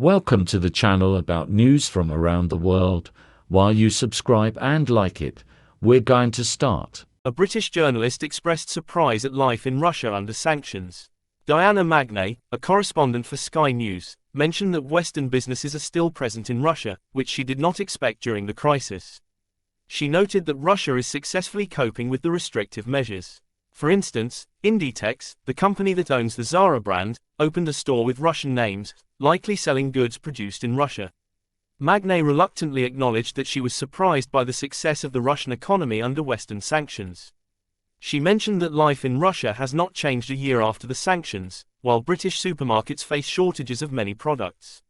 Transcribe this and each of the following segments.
Welcome to the channel about news from around the world. While you subscribe and like it, we're going to start. A British journalist expressed surprise at life in Russia under sanctions. Diana Magnay, a correspondent for Sky News, mentioned that Western businesses are still present in Russia, which she did not expect during the crisis. She noted that Russia is successfully coping with the restrictive measures. For instance, Inditex, the company that owns the Zara brand, opened a store with Russian names, likely selling goods produced in Russia. Magnay reluctantly acknowledged that she was surprised by the success of the Russian economy under Western sanctions. She mentioned that life in Russia has not changed a year after the sanctions, while British supermarkets face shortages of many products.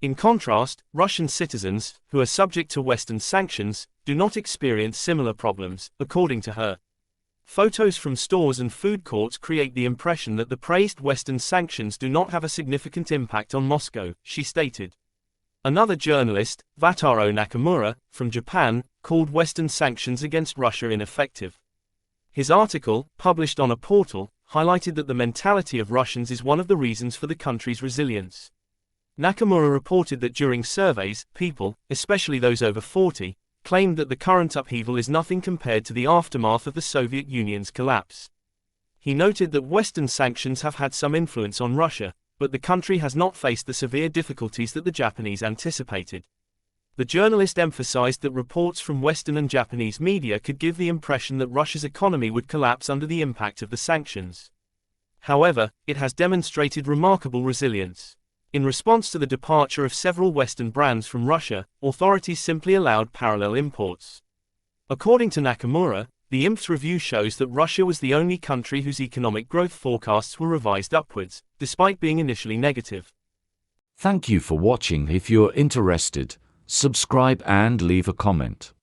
In contrast, Russian citizens, who are subject to Western sanctions, do not experience similar problems, according to her. Photos from stores and food courts create the impression that the praised Western sanctions do not have a significant impact on Moscow, she stated. Another journalist, Vataro Nakamura, from Japan, called Western sanctions against Russia ineffective. His article, published on a portal, highlighted that the mentality of Russians is one of the reasons for the country's resilience. Nakamura reported that during surveys, people, especially those over 40, claimed that the current upheaval is nothing compared to the aftermath of the Soviet Union's collapse. He noted that Western sanctions have had some influence on Russia, but the country has not faced the severe difficulties that the Japanese anticipated. The journalist emphasized that reports from Western and Japanese media could give the impression that Russia's economy would collapse under the impact of the sanctions. However, it has demonstrated remarkable resilience. In response to the departure of several Western brands from Russia, authorities simply allowed parallel imports. According to Nakamura, the IMF's review shows that Russia was the only country whose economic growth forecasts were revised upwards, despite being initially negative. Thank you for watching. If you're interested, subscribe and leave a comment.